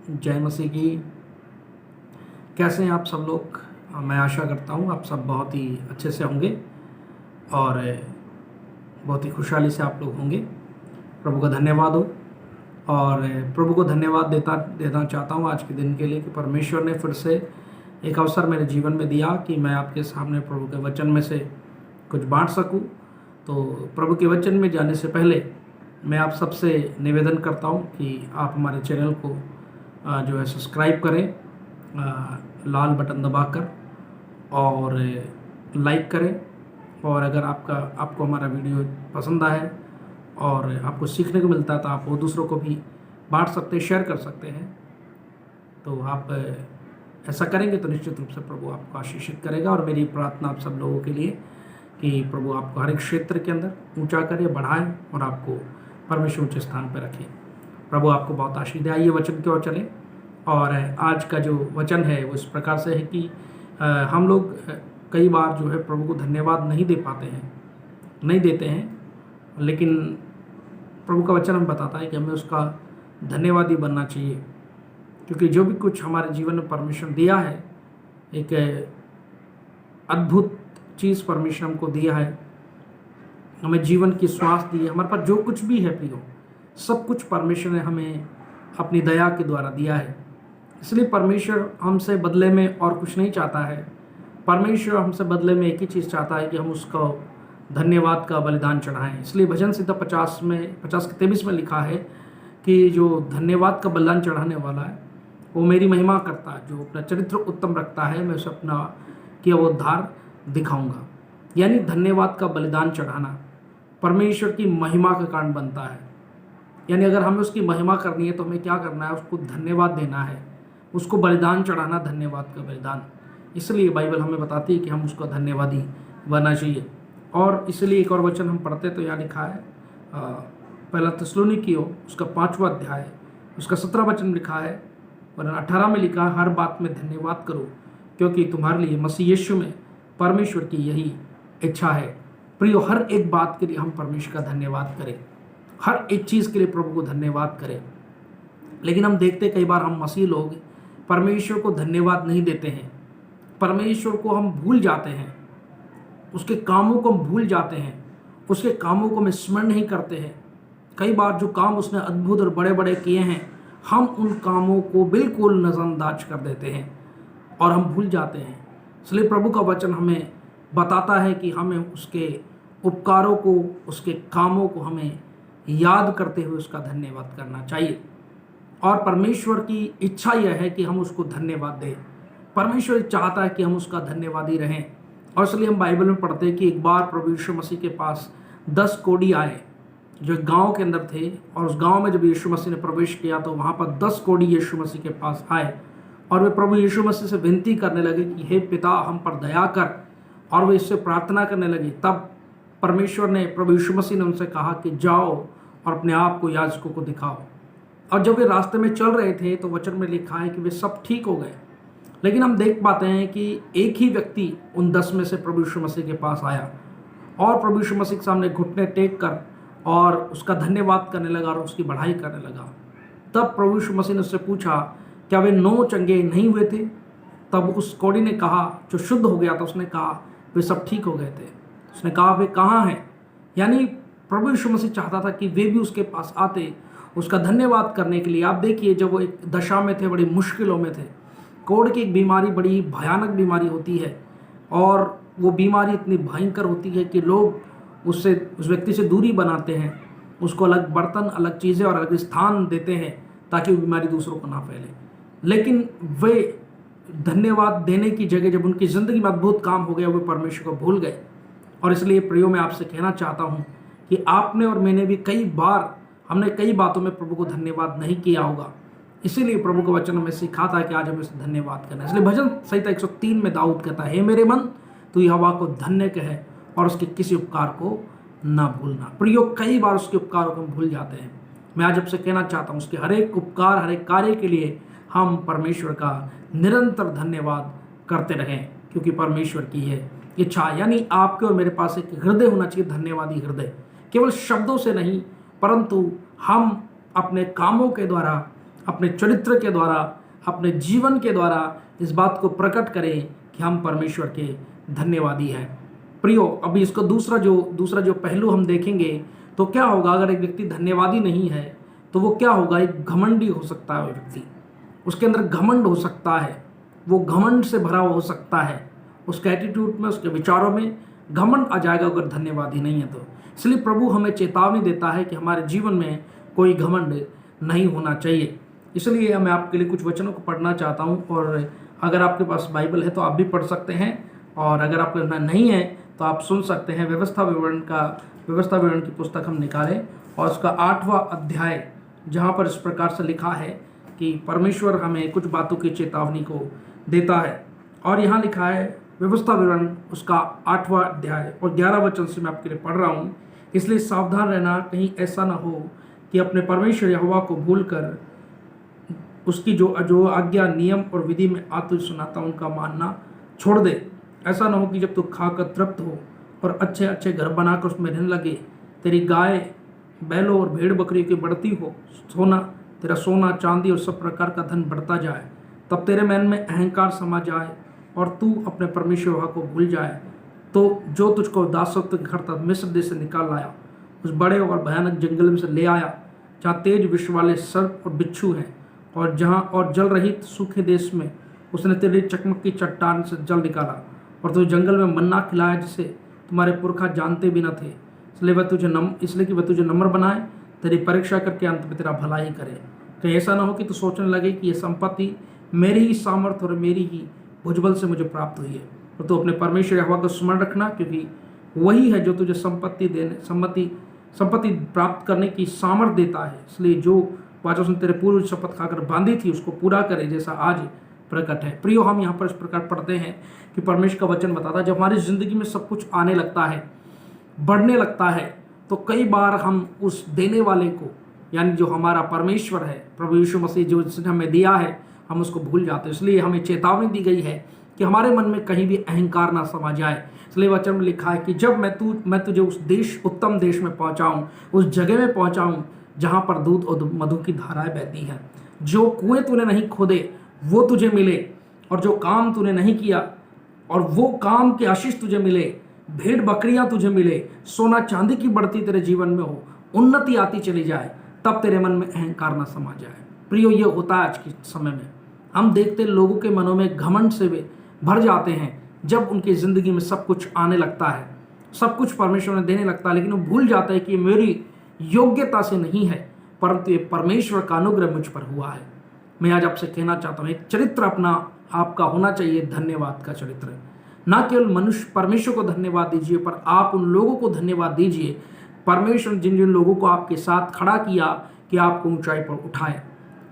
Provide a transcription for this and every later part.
जय मसीह की। कैसे हैं आप सब लोग? मैं आशा करता हूँ आप सब बहुत ही अच्छे से होंगे और बहुत ही खुशहाली से आप लोग होंगे। प्रभु का धन्यवाद हो और प्रभु को धन्यवाद देना चाहता हूँ आज के दिन के लिए कि परमेश्वर ने फिर से एक अवसर मेरे जीवन में दिया कि मैं आपके सामने प्रभु के वचन में से कुछ बांट सकूँ। तो प्रभु के वचन में जाने से पहले मैं आप सबसे निवेदन करता हूँ कि आप हमारे चैनल को जो है सब्सक्राइब करें, लाल बटन दबाकर, और लाइक करें। और अगर आपको हमारा वीडियो पसंद आए और आपको सीखने को मिलता है तो आप वो दूसरों को भी बांट सकते हैं, शेयर कर सकते हैं। तो आप ऐसा करेंगे तो निश्चित रूप से प्रभु आपको आशीषित करेगा। और मेरी प्रार्थना आप सब लोगों के लिए कि प्रभु आपको हर एक क्षेत्र के अंदर ऊंचा करे, बढ़ाए और आपको परमेश्वर ऊंचे स्थान पर रखे। प्रभु आपको बहुत आशीष दे। आइए वचन की ओर चले। और आज का जो वचन है वो इस प्रकार से है कि हम लोग कई बार जो है प्रभु को धन्यवाद नहीं देते हैं, लेकिन प्रभु का वचन हमें बताता है कि हमें उसका धन्यवादी बनना चाहिए, क्योंकि जो भी कुछ हमारे जीवन में परमेश्वर दिया है, एक अद्भुत चीज़ परमेश्वर हमको दिया है। हमें जीवन की श्वास दी है, हमारे पास जो कुछ भी है प्रियो, सब कुछ परमेश्वर ने हमें अपनी दया के द्वारा दिया है। इसलिए परमेश्वर हमसे बदले में और कुछ नहीं चाहता है। परमेश्वर हमसे बदले में एक ही चीज़ चाहता है कि हम उसको धन्यवाद का बलिदान चढ़ाएं। इसलिए भजन संहिता 50:23 में लिखा है कि जो धन्यवाद का बलिदान चढ़ाने वाला है वो मेरी महिमा करता है, जो अपना चरित्र उत्तम रखता है मैं उसे अपना किया वो उद्धार दिखाऊंगा। यानी धन्यवाद का बलिदान चढ़ाना परमेश्वर की महिमा का कारण बनता है। यानी अगर हमें उसकी महिमा करनी है तो हमें क्या करना है? उसको धन्यवाद देना है, उसको बलिदान चढ़ाना, धन्यवाद का बलिदान। इसलिए बाइबल हमें बताती है कि हम उसका धन्यवादी बनना चाहिए। और इसलिए एक और वचन हम पढ़ते तो यहाँ लिखा है, पहला थिस्सलुनीकियों उसका 5वां अध्याय उसका 17 वचन लिखा है, वरन 18 में लिखा है, हर बात में धन्यवाद करो क्योंकि तुम्हारे लिए मसीह यीशु में परमेश्वर की यही इच्छा है। प्रियो, हर एक बात के लिए हम परमेश्वर का धन्यवाद करें, हर एक चीज़ के लिए प्रभु को धन्यवाद करें। लेकिन हम देखते कई बार हम मसीह लोग परमेश्वर को धन्यवाद नहीं देते हैं, परमेश्वर को हम भूल जाते हैं, उसके कामों को हम भूल जाते हैं, उसके कामों को हम स्मरण नहीं करते हैं। कई बार जो काम उसने अद्भुत और बड़े बड़े किए हैं, हम उन कामों को बिल्कुल नज़रअंदाज कर देते हैं और हम भूल जाते हैं। इसलिए प्रभु का वचन हमें बताता है कि हमें उसके उपकारों को, उसके कामों को हमें याद करते हुए उसका धन्यवाद करना चाहिए। और परमेश्वर की इच्छा यह है कि हम उसको धन्यवाद दें। परमेश्वर चाहता है कि हम उसका धन्यवादी रहें। और इसलिए हम बाइबल में पढ़ते हैं कि एक बार प्रभु यीशु मसीह के पास 10 कोढ़ी आए जो एक गाँव के अंदर थे। और उस गाँव में जब यीशु मसीह ने प्रवेश किया तो वहाँ पर 10 कोढ़ी यीशु मसीह के पास आए और वे प्रभु यीशु मसीह से विनती करने लगे कि हे पिता, हम पर दया कर। और वे इससे प्रार्थना करने लगे। तब परमेश्वर ने, प्रभु यीशु मसीह ने उनसे कहा कि जाओ और अपने आप को याजकों को दिखाओ। और जब वे रास्ते में चल रहे थे तो वचन में लिखा है कि वे सब ठीक हो गए। लेकिन हम देख पाते हैं कि एक ही व्यक्ति उन 10 में से प्रभु यीशु मसीह के पास आया और प्रभु यीशु मसीह के सामने घुटने टेक कर और उसका धन्यवाद करने लगा और उसकी बढ़ाई करने लगा। तब प्रभु यीशु मसीह ने उससे पूछा, क्या वे 9 चंगे नहीं हुए थे? तब उस कोढ़ी ने कहा, जो शुद्ध हो गया था, उसने कहा वे सब ठीक हो गए थे। उसने कहा वे कहाँ हैं? यानी प्रभु यीशु मसीह चाहता था कि वे भी उसके पास आते उसका धन्यवाद करने के लिए। आप देखिए, जब वो एक दशा में थे, बड़ी मुश्किलों में थे, कोढ़ की एक बीमारी बड़ी भयानक बीमारी होती है और वो बीमारी इतनी भयंकर होती है कि लोग उस व्यक्ति से दूरी बनाते हैं, उसको अलग बर्तन, अलग चीज़ें और अलग स्थान देते हैं ताकि वो बीमारी दूसरों को ना फैले। लेकिन वे धन्यवाद देने की जगह जब उनकी ज़िंदगी में अद्भुत काम हो गया, वे परमेश्वर को भूल गए। और इसलिए प्रियो, मैं आपसे कहना चाहता हूँ कि आपने और मैंने भी हमने कई बातों में प्रभु को धन्यवाद नहीं किया होगा। इसीलिए प्रभु का वचन हमें सिखाता है कि आज हमें उसे धन्यवाद करना है। इसलिए भजन संहिता 103 में दाऊद कहता है, हे मेरे मन, तू यहोवा को धन्य कहे और उसके किसी उपकार को ना भूलना। प्रियो, कई बार उसके उपकारों को हम भूल जाते हैं। मैं आज आपसे कहना चाहता हूँ, उसके हर एक उपकार, हर एक कार्य के लिए हम परमेश्वर का निरंतर धन्यवाद करते रहें, क्योंकि परमेश्वर की है इच्छा। यानी आपके और मेरे पास एक हृदय होना चाहिए, धन्यवादी हृदय, केवल शब्दों से नहीं परंतु हम अपने कामों के द्वारा अपने चरित्र के द्वारा, अपने जीवन के द्वारा इस बात को प्रकट करें कि हम परमेश्वर के धन्यवादी हैं। प्रियो, अभी इसको दूसरा जो पहलू हम देखेंगे तो क्या होगा अगर एक व्यक्ति धन्यवादी नहीं है तो वो क्या होगा, एक घमंडी हो सकता है। वो व्यक्ति, उसके अंदर घमंड हो सकता है, वो घमंड से भरा हो सकता है, उसके एटीट्यूड में, उसके विचारों में घमंड आ जाएगा अगर धन्यवादी नहीं है तो। इसलिए प्रभु हमें चेतावनी देता है कि हमारे जीवन में कोई घमंड नहीं होना चाहिए। इसलिए मैं आपके लिए कुछ वचनों को पढ़ना चाहता हूँ, और अगर आपके पास बाइबल है तो आप भी पढ़ सकते हैं, और अगर आपके पास नहीं है तो आप सुन सकते हैं। व्यवस्था विवरण की पुस्तक हम निकालें और उसका 8वां अध्याय, जहाँ पर इस प्रकार से लिखा है कि परमेश्वर हमें कुछ बातों की चेतावनी को देता है। और यहाँ लिखा है व्यवस्था विवरण उसका 8वां अध्याय और 11 वचन से मैं आपके लिए पढ़ रहा हूँ। इसलिए सावधान रहना, कहीं ऐसा ना हो कि अपने परमेश्वर यहोवा को भूलकर उसकी जो आज्ञा, नियम और विधि में आतुर सुनाता उनका मानना छोड़ दे। ऐसा ना हो कि जब तू खाकर तृप्त हो और अच्छे अच्छे घर बनाकर उसमें रहने लगे, तेरी गाय बैलों और भेड़ बकरी की बढ़ती हो, तेरा सोना चांदी और सब प्रकार का धन बढ़ता जाए, तब तेरे मन में अहंकार समा जाए और तू अपने परमेश्वर यहोवा को भूल जाए, तो जो तुझको दासत्व के घर तक मिस्र देश से निकाल लाया, उस बड़े और भयानक जंगल में से ले आया, जहाँ तेज विष वाले सर्प और बिच्छू हैं, और जल रहित सूखे देश में उसने तेरी चकमक की चट्टान से जल निकाला, और तुझे जंगल में मन्ना खिलाया जिसे तुम्हारे पुरखा जानते भी न थे, इसलिए कि वह तुझे नम्र बनाए, तेरी परीक्षा करके अंत में तेरा भला ही करे। कहीं ऐसा ना हो कि तू सोचने लगे कि ये संपत्ति मेरी ही सामर्थ्य और मेरी ही भुजबल से मुझे प्राप्त हुई है। और तू अपने परमेश्वर यहोवा का स्मरण रखना, क्योंकि वही है जो तुझे संपत्ति प्राप्त करने की सामर्थ्य देता है। इसलिए जो वाचा उसने तेरे पूर्व शपथ खाकर बांधी थी उसको पूरा करे, जैसा आज प्रकट है। प्रियो, हम यहाँ पर इस प्रकार पढ़ते हैं कि परमेश्वर का वचन बताता है, जब हमारी जिंदगी में सब कुछ आने लगता है, बढ़ने लगता है, तो कई बार हम उस देने वाले को, यानी जो हमारा परमेश्वर है, प्रभु यीशु मसीह जो जिसने हमें दिया है, हम उसको भूल जाते हैं। इसलिए हमें चेतावनी दी गई है कि हमारे मन में कहीं भी अहंकार ना समा जाए। इसलिए वचन में लिखा है कि जब मैं तुझे उस उत्तम देश में पहुंचाऊं, उस जगह में पहुंचाऊं जहां पर दूध और मधु की धाराएं बहती हैं, जो कुएं तूने नहीं खोदे वो तुझे मिले, और जो काम तूने नहीं किया और वो काम के आशीष तुझे मिले, भेड़ बकरियां तुझे मिले, सोना चांदी की बढ़ती तेरे जीवन में हो, उन्नति आती चली जाए, तब तेरे मन में अहंकार ना समा जाए। प्रियो, ये होता है आज के समय में। हम देखते लोगों के मनों में घमंड से वे भर जाते हैं जब उनकी जिंदगी में सब कुछ आने लगता है, सब कुछ परमेश्वर ने देने लगता है, लेकिन वो भूल जाता है कि मेरी योग्यता से नहीं है, परंतु ये परमेश्वर का अनुग्रह मुझ पर हुआ है। मैं आज आपसे कहना चाहता हूँ, एक चरित्र अपना आपका होना चाहिए, धन्यवाद का चरित्र। ना केवल मनुष्य परमेश्वर को धन्यवाद दीजिए, पर आप उन लोगों को धन्यवाद दीजिए, परमेश्वर जिन जिन लोगों को आपके साथ खड़ा किया कि आपको ऊंचाई पर उठाए,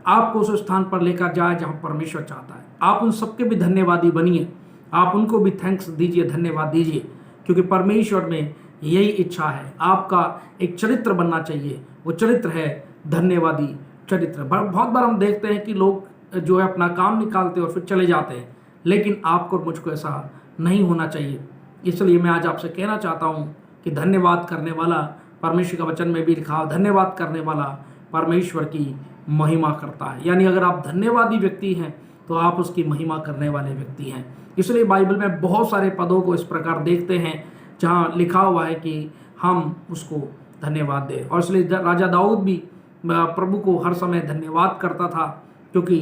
आपको उस स्थान पर लेकर जाए जहां परमेश्वर चाहता है। आप उन सबके भी धन्यवादी बनिए, आप उनको भी थैंक्स दीजिए, धन्यवाद दीजिए, क्योंकि परमेश्वर में यही इच्छा है। आपका एक चरित्र बनना चाहिए, वो चरित्र है धन्यवादी चरित्र। बहुत बार हम देखते हैं कि लोग जो है अपना काम निकालते हैं और फिर चले जाते हैं, लेकिन आपको और मुझको ऐसा नहीं होना चाहिए। इसलिए मैं आज आपसे कहना चाहता हूँ कि धन्यवाद करने वाला, परमेश्वर का वचन में भी लिखा, धन्यवाद करने वाला परमेश्वर की महिमा करता है। यानी अगर आप धन्यवादी व्यक्ति हैं तो आप उसकी महिमा करने वाले व्यक्ति हैं। इसलिए बाइबल में बहुत सारे पदों को इस प्रकार देखते हैं जहाँ लिखा हुआ है कि हम उसको धन्यवाद दें। और इसलिए राजा दाऊद भी प्रभु को हर समय धन्यवाद करता था, क्योंकि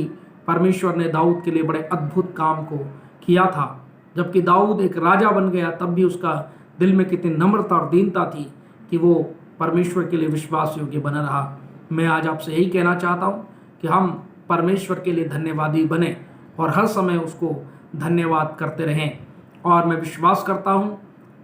परमेश्वर ने दाऊद के लिए बड़े अद्भुत काम को किया था। जबकि दाऊद एक राजा बन गया, तब भी उसका दिल में कितनी नम्रता और दीनता थी कि वो परमेश्वर के लिए विश्वास योग्य बना रहा। मैं आज आपसे यही कहना चाहता हूँ कि हम परमेश्वर के लिए धन्यवादी बने और हर समय उसको धन्यवाद करते रहें। और मैं विश्वास करता हूँ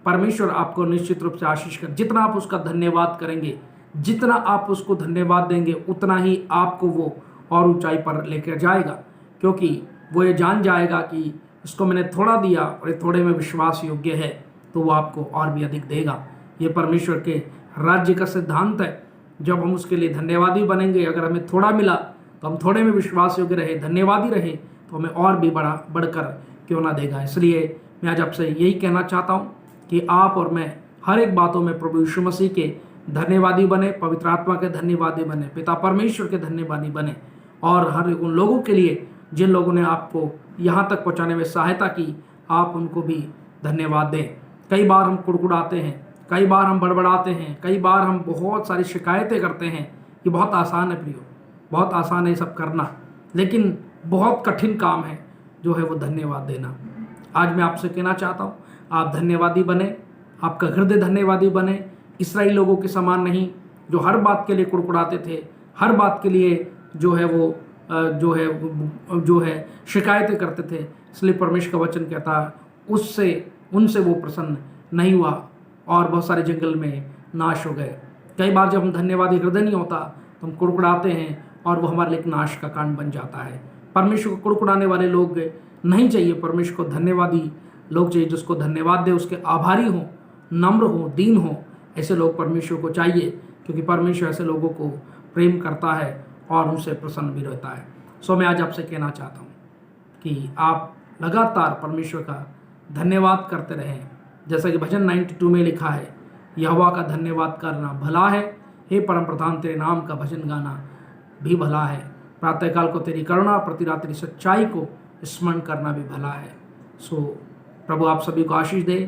परमेश्वर आपको निश्चित रूप से आशीष कर, जितना आप उसका धन्यवाद करेंगे, जितना आप उसको धन्यवाद देंगे, उतना ही आपको वो और ऊंचाई पर लेकर जाएगा, क्योंकि वो ये जान जाएगा कि इसको मैंने थोड़ा दिया और ये थोड़े में विश्वास योग्य है, तो वो आपको और भी अधिक देगा। ये परमेश्वर के राज्य का सिद्धांत है। जब हम उसके लिए धन्यवादी बनेंगे, अगर हमें थोड़ा मिला तो हम थोड़े में विश्वास योग्य रहे, धन्यवादी रहे, तो हमें और भी बढ़कर क्यों ना देगा। इसलिए मैं आज आपसे यही कहना चाहता हूँ कि आप और मैं हर एक बातों में प्रभु यीशु मसीह के धन्यवादी बने, पवित्र आत्मा के धन्यवादी बने, पिता परमेश्वर के धन्यवादी बने, और हर उन लोगों के लिए जिन लोगों ने आपको यहाँ तक पहुँचाने में सहायता की, आप उनको भी धन्यवाद दें। कई बार हम कुड़कुड़ाते हैं, कई बार हम बड़बड़ाते हैं, कई बार हम बहुत सारी शिकायतें करते हैं। ये बहुत आसान है प्रियो, बहुत आसान है ये सब करना, लेकिन बहुत कठिन काम है जो है वो धन्यवाद देना। आज मैं आपसे कहना चाहता हूँ, आप धन्यवादी बने, आपका हृदय धन्यवादी बने। इस्राएली लोगों के समान नहीं जो हर बात के लिए कुड़कुड़ाते थे, हर बात के लिए जो है वो जो है शिकायतें करते थे। इसलिए परमेश्वर का वचन कहता है उनसे वो प्रसन्न नहीं हुआ और बहुत सारे जंगल में नाश हो गए। कई बार जब हम धन्यवादी हृदय नहीं होता तो हम कुड़कुड़ाते हैं और वो हमारे लिए एक नाश का कारण बन जाता है। परमेश्वर को कुड़कुड़ाने वाले लोग नहीं चाहिए, परमेश्वर को धन्यवादी लोग चाहिए, जिसको धन्यवाद दे, उसके आभारी हों, नम्र हों, दीन हों। ऐसे लोग परमेश्वर को चाहिए, क्योंकि परमेश्वर ऐसे लोगों को प्रेम करता है और उनसे प्रसन्न भी रहता है। सो मैं आज आपसे कहना चाहता हूँ कि आप लगातार परमेश्वर का धन्यवाद करते रहें। जैसा कि भजन 92 में लिखा है, यहोवा का धन्यवाद करना भला है, हे परम प्रधान तेरे नाम का भजन गाना भी भला है। प्रातःकाल को तेरी करुणा, प्रति रात तेरी सच्चाई को स्मरण करना भी भला है। सो प्रभु आप सभी को आशीष दे।